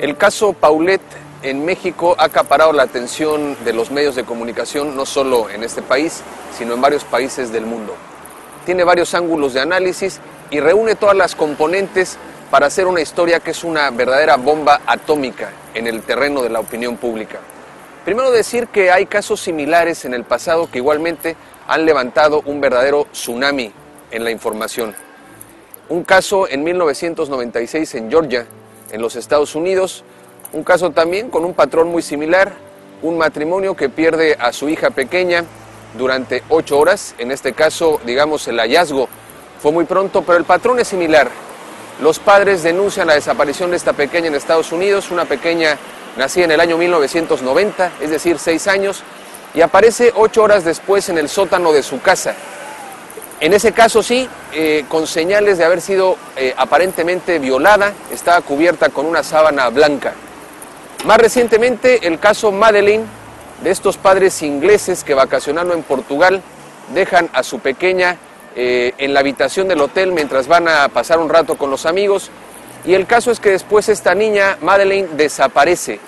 El caso Paulet en México ha acaparado la atención de los medios de comunicación, no solo en este país, sino en varios países del mundo. Tiene varios ángulos de análisis y reúne todas las componentes para hacer una historia que es una verdadera bomba atómica en el terreno de la opinión pública. Primero decir que hay casos similares en el pasado que igualmente han levantado un verdadero tsunami en la información. Un caso en 1996 en Georgia, en los Estados Unidos, un caso también con un patrón muy similar, un matrimonio que pierde a su hija pequeña durante 8 horas, en este caso, digamos, el hallazgo fue muy pronto, pero el patrón es similar. Los padres denuncian la desaparición de esta pequeña en Estados Unidos, una pequeña nacida en el año 1990, es decir, 6 años, y aparece 8 horas después en el sótano de su casa. En ese caso sí, con señales de haber sido aparentemente violada, estaba cubierta con una sábana blanca. Más recientemente, el caso Madeleine, de estos padres ingleses que vacacionando en Portugal dejan a su pequeña en la habitación del hotel mientras van a pasar un rato con los amigos. Y el caso es que después esta niña, Madeleine, desaparece.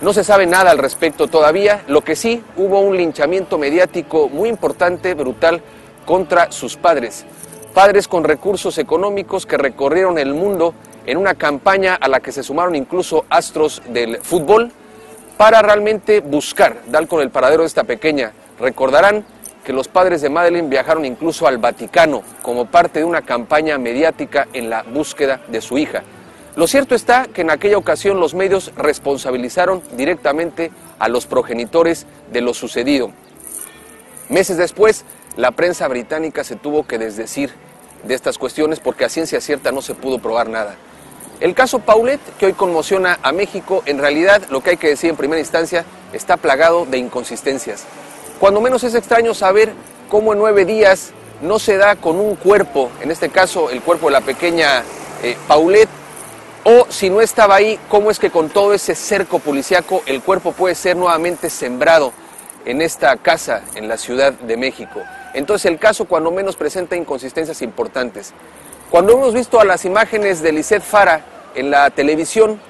No se sabe nada al respecto todavía, lo que sí, hubo un linchamiento mediático muy importante, brutal, contra sus padres. Padres con recursos económicos que recorrieron el mundo en una campaña a la que se sumaron incluso astros del fútbol para realmente buscar, dar con el paradero de esta pequeña. Recordarán que los padres de Madeleine viajaron incluso al Vaticano como parte de una campaña mediática en la búsqueda de su hija. Lo cierto está que en aquella ocasión los medios responsabilizaron directamente a los progenitores de lo sucedido. Meses después, la prensa británica se tuvo que desdecir de estas cuestiones porque a ciencia cierta no se pudo probar nada. El caso Paulet, que hoy conmociona a México, en realidad, lo que hay que decir en primera instancia, está plagado de inconsistencias. Cuando menos es extraño saber cómo en 9 días no se da con un cuerpo, en este caso el cuerpo de la pequeña Paulet, o si no estaba ahí, cómo es que con todo ese cerco policíaco el cuerpo puede ser nuevamente sembrado en esta casa en la Ciudad de México. Entonces el caso cuando menos presenta inconsistencias importantes. Cuando hemos visto a las imágenes de Lisette Fara en la televisión,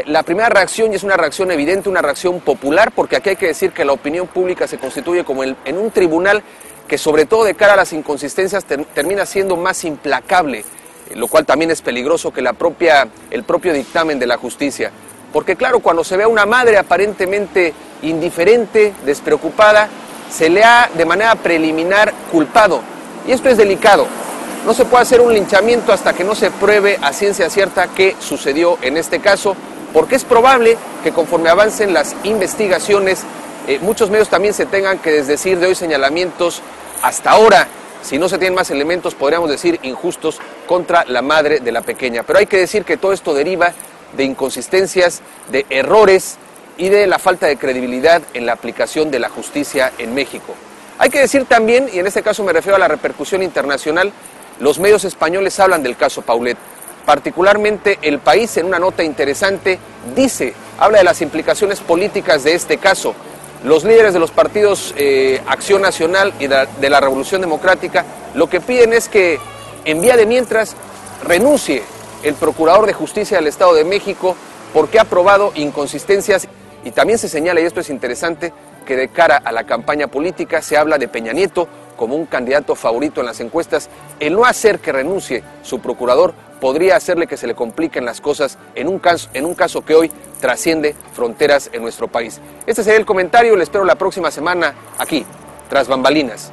la primera reacción, y es una reacción evidente, una reacción popular, porque aquí hay que decir que la opinión pública se constituye como en un tribunal que sobre todo de cara a las inconsistencias termina siendo más implacable, lo cual también es peligroso que el propio dictamen de la justicia. Porque claro, cuando se ve a una madre aparentemente indiferente, despreocupada, se le ha de manera preliminar culpado. Y esto es delicado. No se puede hacer un linchamiento hasta que no se pruebe a ciencia cierta qué sucedió en este caso, porque es probable que conforme avancen las investigaciones, muchos medios también se tengan que desdecir de hoy señalamientos hasta ahora, si no se tienen más elementos, podríamos decir injustos, contra la madre de la pequeña. Pero hay que decir que todo esto deriva de inconsistencias, de errores y de la falta de credibilidad en la aplicación de la justicia en México. Hay que decir también, y en este caso me refiero a la repercusión internacional, los medios españoles hablan del caso Paulet. Particularmente El País, en una nota interesante, habla de las implicaciones políticas de este caso. Los líderes de los partidos Acción Nacional y de la Revolución Democrática lo que piden es que, en vía de mientras, renuncie el Procurador de Justicia del Estado de México porque ha probado inconsistencias. Y también se señala, y esto es interesante, que de cara a la campaña política se habla de Peña Nieto como un candidato favorito en las encuestas. El no hacer que renuncie su procurador podría hacerle que se le compliquen las cosas en un caso que hoy trasciende fronteras en nuestro país. Este sería el comentario, le espero la próxima semana aquí, Tras Bambalinas.